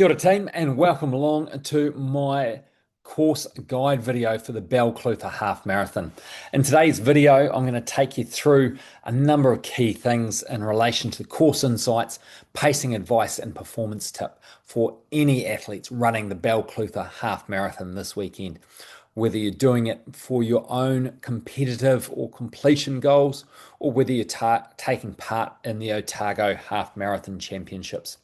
Kia ora team, and welcome along to my course guide video for the Balclutha Half Marathon. In today's video, I'm going to take you through a number of key things in relation to course insights, pacing advice, and performance tip for any athletes running the Balclutha Half Marathon this weekend. Whether you're doing it for your own competitive or completion goals, or whether you're taking part in the Otago Half Marathon Championships.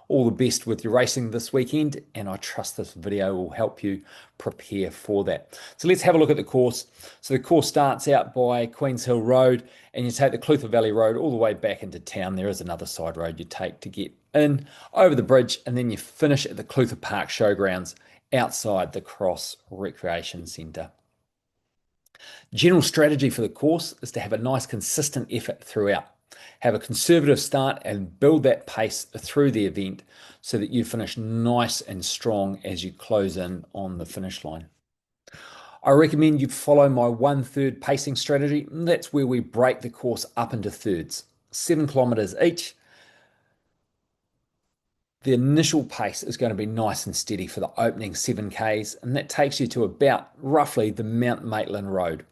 All the best with your racing this weekend, and I trust this video will help you prepare for that. So let's have a look at the course. So the course starts out by Queens Hill Road, and you take the Clutha Valley Road all the way back into town. There is another side road you take to get in over the bridge, and then you finish at the Clutha Park Showgrounds outside the Cross Recreation Centre. General strategy for the course is to have a nice consistent effort throughout. Have a conservative start and build that pace through the event so that you finish nice and strong as you close in on the finish line. I recommend you follow my 1/3 pacing strategy. That's where we break the course up into thirds, 7 kilometers each. The initial pace is going to be nice and steady for the opening 7Ks, and that takes you to about roughly the Mount Maitland Road.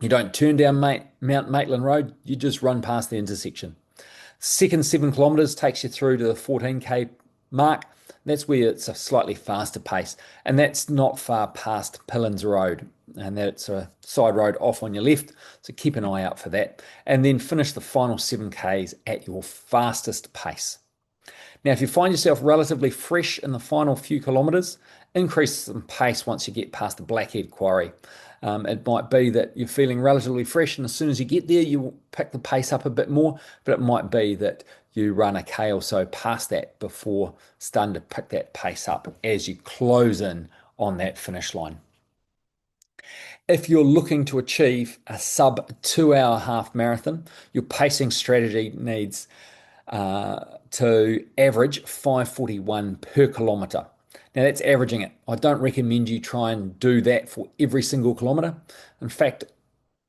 You don't turn down Mount Maitland Road, you just run past the intersection. Second 7 kilometres takes you through to the 14K mark. That's where it's a slightly faster pace, and that's not far past Pillins Road, and that's a side road off on your left, so keep an eye out for that. And then finish the final 7Ks at your fastest pace. Now, if you find yourself relatively fresh in the final few kilometres, increase some pace once you get past the Blackhead Quarry. It might be that you're feeling relatively fresh, and as soon as you get there, you'll pick the pace up a bit more, but it might be that you run a K or so past that before starting to pick that pace up as you close in on that finish line. If you're looking to achieve a sub 2-hour half marathon, your pacing strategy needs to average 5:41 per kilometre. Now that's averaging it. I don't recommend you try and do that for every single kilometre. In fact,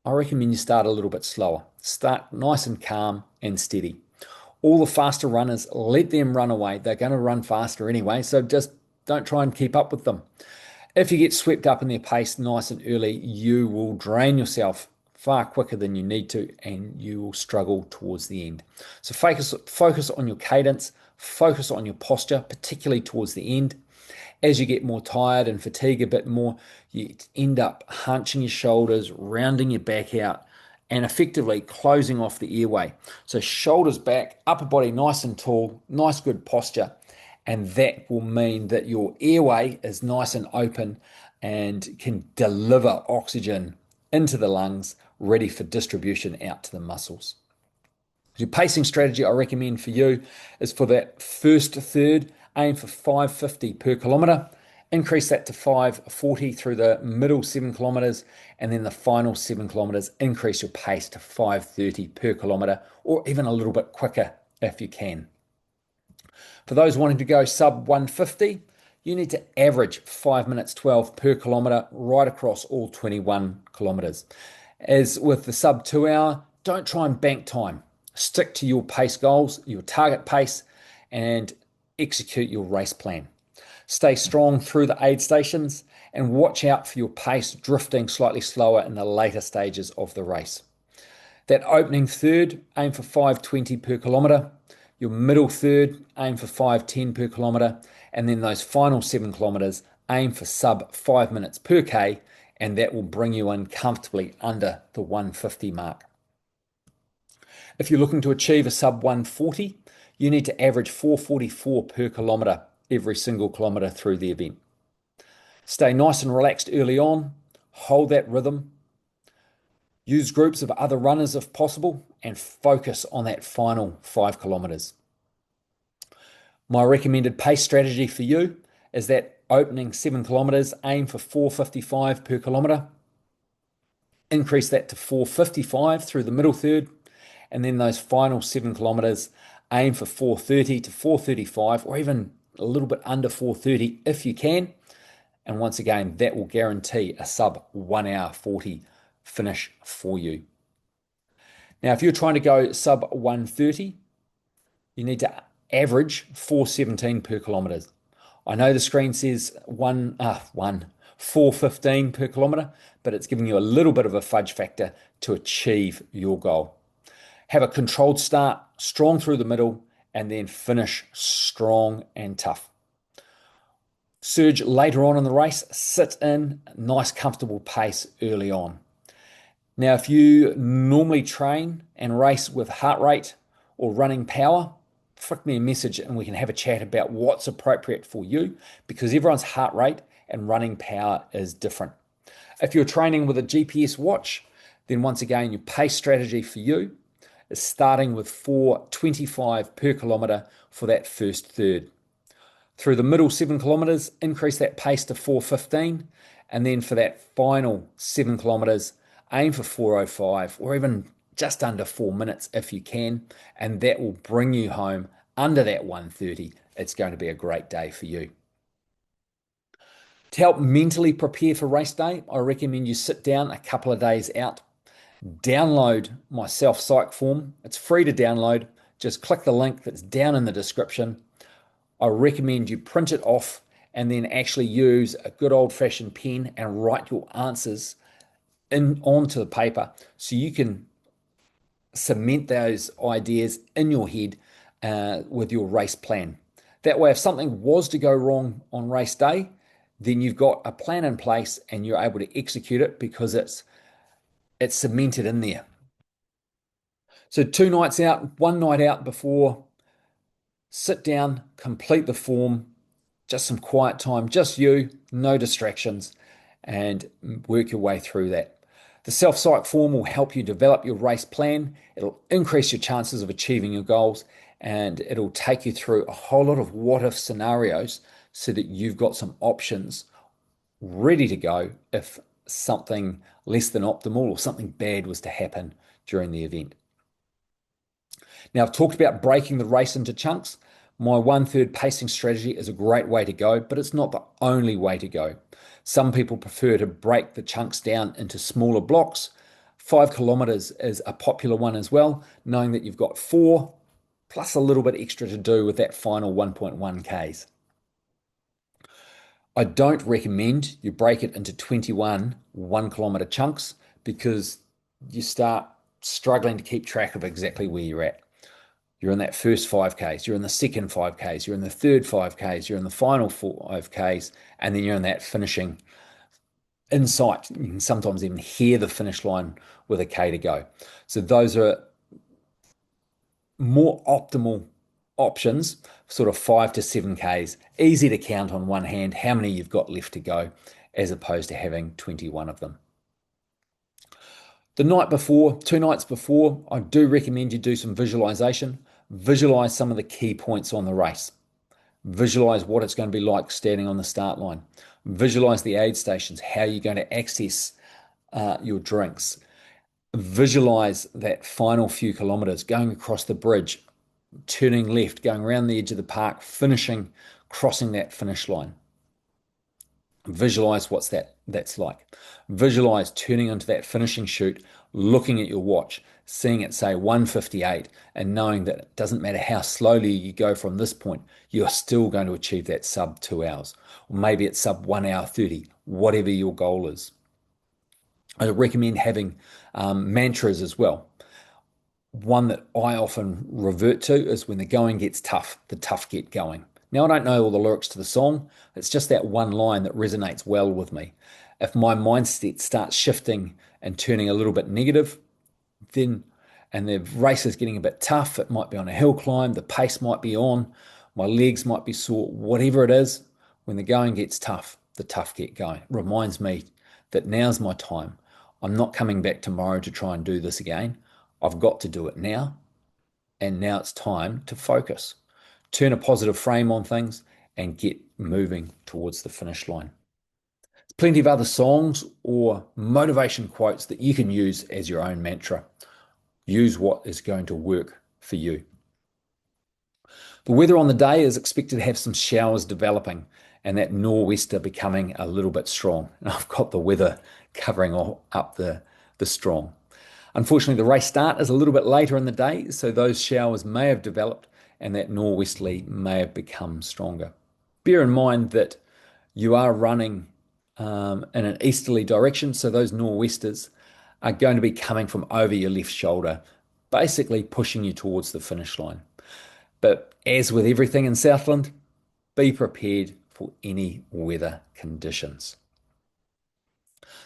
I recommend you start a little bit slower. Start nice and calm and steady. All the faster runners, let them run away. They're going to run faster anyway, so just don't try and keep up with them. If you get swept up in their pace nice and early, you will drain yourself far quicker than you need to, and you will struggle towards the end. So focus on your cadence, focus on your posture, particularly towards the end. As you get more tired and fatigue a bit more, you end up hunching your shoulders, rounding your back out, and effectively closing off the airway. So shoulders back, upper body nice and tall, nice good posture, and that will mean that your airway is nice and open and can deliver oxygen into the lungs, ready for distribution out to the muscles. Your pacing strategy I recommend for you is for that first third, aim for 5:50 per kilometre, increase that to 5:40 through the middle 7 kilometres, and then the final 7 kilometres, increase your pace to 5:30 per kilometre, or even a little bit quicker if you can. For those wanting to go sub 1:50, you need to average 5 minutes 12 per kilometre right across all 21 kilometres. As with the sub 2-hour, don't try and bank time. Stick to your pace goals, your target pace, and execute your race plan. Stay strong through the aid stations and watch out for your pace drifting slightly slower in the later stages of the race. That opening third, aim for 5:20 per kilometre. Your middle third, aim for 5:10 per kilometre. And then those final 7 kilometres, aim for sub 5 minutes per K, and that will bring you in comfortably under the 150 mark. If you're looking to achieve a sub 140, you need to average 4:44 per kilometre every single kilometre through the event. Stay nice and relaxed early on, hold that rhythm, use groups of other runners if possible, and focus on that final 5 kilometres. My recommended pace strategy for you is that opening 7 kilometres, aim for 4:55 per kilometre, increase that to 4:55 through the middle third, and then those final 7 kilometres, aim for 4:30 to 4:35, or even a little bit under 4:30 if you can. And once again, that will guarantee a sub 1 hour 40 finish for you. Now, if you're trying to go sub 1:30, you need to Average 417 per kilometre. I know the screen says 415 per kilometre, but it's giving you a little bit of a fudge factor to achieve your goal. Have a controlled start, strong through the middle, and then finish strong and tough. Surge later on in the race, sit in, nice comfortable pace early on. Now, if you normally train and race with heart rate or running power, flick me a message and we can have a chat about what's appropriate for you, because everyone's heart rate and running power is different. If you're training with a GPS watch, then once again, your pace strategy for you is starting with 4:25 per kilometre for that first third. Through the middle 7 kilometres, increase that pace to 4:15, and then for that final 7 kilometres, aim for 4:05 or even just under 4 minutes if you can, and that will bring you home under that 1:30. It's going to be a great day for you. To help mentally prepare for race day, I recommend you sit down a couple of days out, download my self-psych form. It's free to download. Just click the link that's down in the description. I recommend you print it off and then actually use a good old-fashioned pen and write your answers onto the paper so you can cement those ideas in your head with your race plan. That way, if something was to go wrong on race day, then you've got a plan in place and you're able to execute it because it's cemented in there. So 2 nights out, 1 night out before, sit down, complete the form, just some quiet time, just you, no distractions, and work your way through that. The self-psych form will help you develop your race plan. It'll increase your chances of achieving your goals, and it'll take you through a whole lot of what-if scenarios so that you've got some options ready to go if something less than optimal or something bad was to happen during the event. Now, I've talked about breaking the race into chunks. My 1/3 pacing strategy is a great way to go, but it's not the only way to go. Some people prefer to break the chunks down into smaller blocks. 5 kilometers is a popular one as well, knowing that you've got 4 plus a little bit extra to do with that final 1.1 Ks. I don't recommend you break it into 21 1 kilometer chunks because you start struggling to keep track of exactly where you're at. You're in that first 5Ks, you're in the second 5Ks, you're in the third 5Ks, you're in the final 5Ks, and then you're in that finishing in sight. You can sometimes even hear the finish line with a K to go. So those are more optimal options, sort of 5 to 7 Ks, easy to count on one hand how many you've got left to go, as opposed to having 21 of them. The night before, 2 nights before, I do recommend you do some visualization. Visualize some of the key points on the race. Visualize what it's going to be like standing on the start line. Visualize the aid stations, how you're going to access your drinks. Visualize that final few kilometers, going across the bridge, turning left, going around the edge of the park, finishing, crossing that finish line. Visualize what's that's like. Visualize turning into that finishing chute, looking at your watch, seeing it say 1:58, and knowing that it doesn't matter how slowly you go from this point, you're still going to achieve that sub 2 hours, or maybe it's sub 1 hour 30, whatever your goal is. I recommend having mantras as well. One that I often revert to is when the going gets tough, the tough get going. Now, I don't know all the lyrics to the song. It's just that one line that resonates well with me. If my mindset starts shifting and turning a little bit negative, then, and the race is getting a bit tough, it might be on a hill climb, the pace might be on, my legs might be sore, whatever it is, when the going gets tough, the tough get going. It reminds me that now's my time. I'm not coming back tomorrow to try and do this again. I've got to do it now, and now it's time to focus. Turn a positive frame on things and get moving towards the finish line. There's plenty of other songs or motivation quotes that you can use as your own mantra. Use what is going to work for you. The weather on the day is expected to have some showers developing and that nor'wester becoming a little bit strong. And I've got the weather covering up the strong. Unfortunately, the race start is a little bit later in the day, so those showers may have developed and that norwesterly may have become stronger. Bear in mind that you are running in an easterly direction, so those nor'westers are going to be coming from over your left shoulder, basically pushing you towards the finish line. But as with everything in Southland, be prepared for any weather conditions.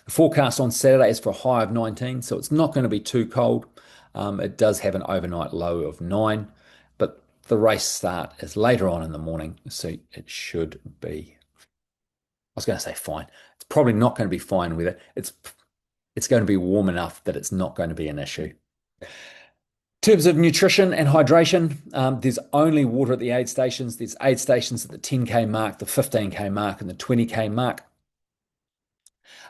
The forecast on Saturday is for a high of 19, so it's not going to be too cold. It does have an overnight low of 9, but the race start is later on in the morning, so it should be, I was going to say fine. It's probably not going to be fine with it. It's going to be warm enough that it's not going to be an issue. In terms of nutrition and hydration, there's only water at the aid stations. There's aid stations at the 10K mark, the 15K mark, and the 20K mark.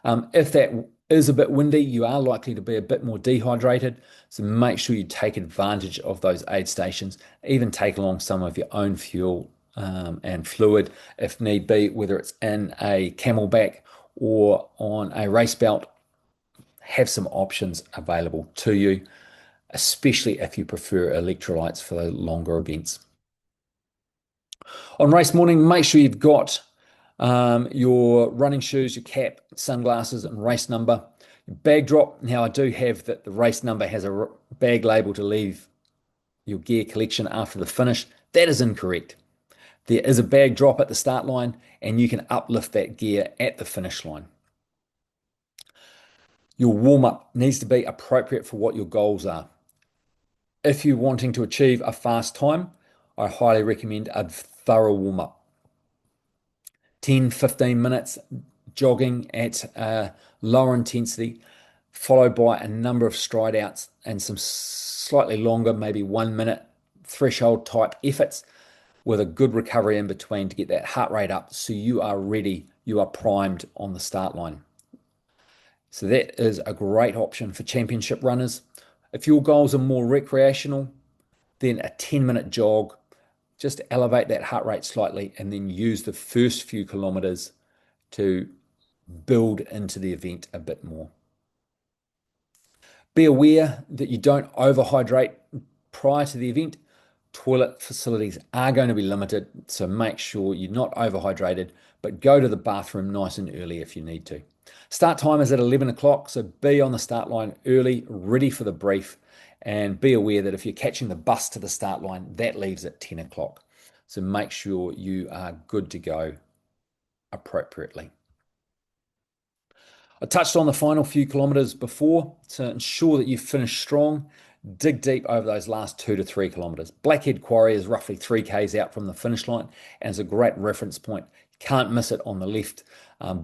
If that is a bit windy, you are likely to be a bit more dehydrated. So make sure you take advantage of those aid stations. Even take along some of your own fuel and fluid if need be, whether it's in a camelback or on a race belt. Have some options available to you, especially if you prefer electrolytes for the longer events. On race morning, make sure you've got your running shoes, your cap, sunglasses, and race number. Your bag drop. Now, I do have that the race number has a bag label to leave your gear collection after the finish. That is incorrect. There is a bag drop at the start line, and you can uplift that gear at the finish line. Your warm-up needs to be appropriate for what your goals are. If you're wanting to achieve a fast time, I highly recommend a thorough warm-up. 10, 15 minutes jogging at a lower intensity, followed by a number of stride outs and some slightly longer, maybe 1 minute threshold type efforts with a good recovery in between to get that heart rate up so you are ready, you are primed on the start line. So that is a great option for championship runners. If your goals are more recreational, then a 10-minute jog, just elevate that heart rate slightly and then use the first few kilometers to build into the event a bit more. Be aware that you don't overhydrate prior to the event. Toilet facilities are going to be limited, so make sure you're not overhydrated, but go to the bathroom nice and early if you need to. Start time is at 11 o'clock, so be on the start line early, ready for the brief, and be aware that if you're catching the bus to the start line, that leaves at 10 o'clock. So make sure you are good to go appropriately. I touched on the final few kilometers before, to ensure that you finish strong. Dig deep over those last 2 to 3 kilometers. Blackhead Quarry is roughly 3Ks out from the finish line and is a great reference point. You can't miss it on the left.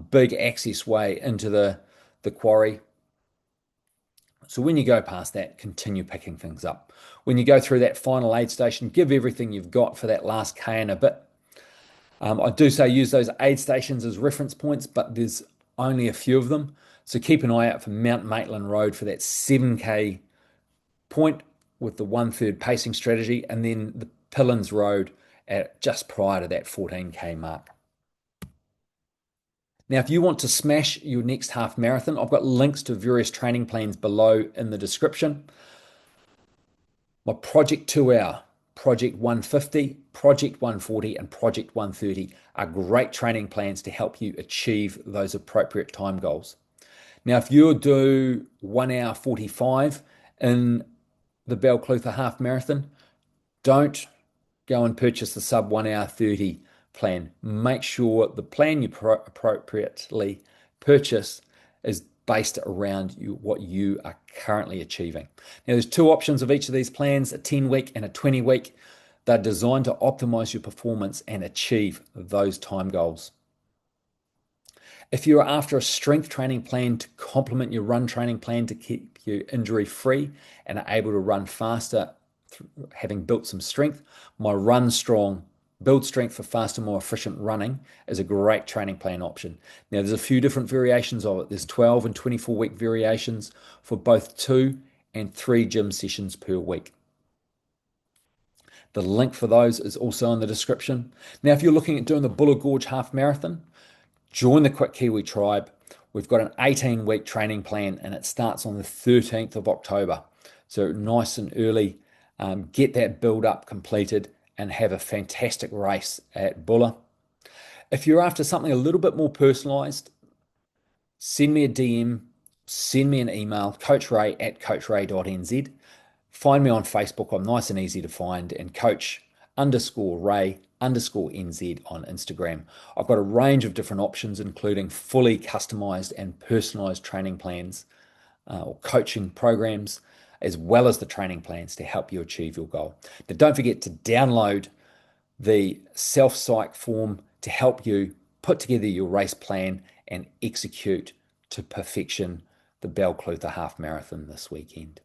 Big access way into the quarry. So when you go past that, continue picking things up. When you go through that final aid station, give everything you've got for that last K and a bit. I do say use those aid stations as reference points, but there's only a few of them. So keep an eye out for Mount Maitland Road for that 7K point with the 1/3 pacing strategy, and then the Pillins Road at just prior to that 14K mark. Now, if you want to smash your next half marathon, I've got links to various training plans below in the description. My Project 2 Hour, Project 150, Project 140, and Project 130 are great training plans to help you achieve those appropriate time goals. Now, if you do 1 hour 45 in the Balclutha Half Marathon, don't go and purchase the sub 1 hour 30 plan. Make sure the plan you appropriately purchase is based around what you are currently achieving. Now, there's two options of each of these plans, a 10-week and a 20-week. They're designed to optimize your performance and achieve those time goals. If you're after a strength training plan to complement your run training plan to keep you injury free and are able to run faster, having built some strength, my Run Strong, Build Strength for Faster, More Efficient Running is a great training plan option. Now, there's a few different variations of it. There's 12 and 24-week variations for both 2 and 3 gym sessions per week. The link for those is also in the description. Now, if you're looking at doing the Buller Gorge Half Marathon, join the Qwik Kiwi tribe. We've got an 18-week training plan and it starts on the 13th of October. So nice and early, get that build up completed and have a fantastic race at Bulla. If you're after something a little bit more personalized, send me a DM, send me an email, coachray@coachray.nz. Find me on Facebook. I'm nice and easy to find, and coach_ray_NZ on Instagram. I've got a range of different options, including fully customized and personalized training plans or coaching programs, as well as the training plans to help you achieve your goal. Now, don't forget to download the self-psych form to help you put together your race plan and execute to perfection the Balclutha Half Marathon this weekend.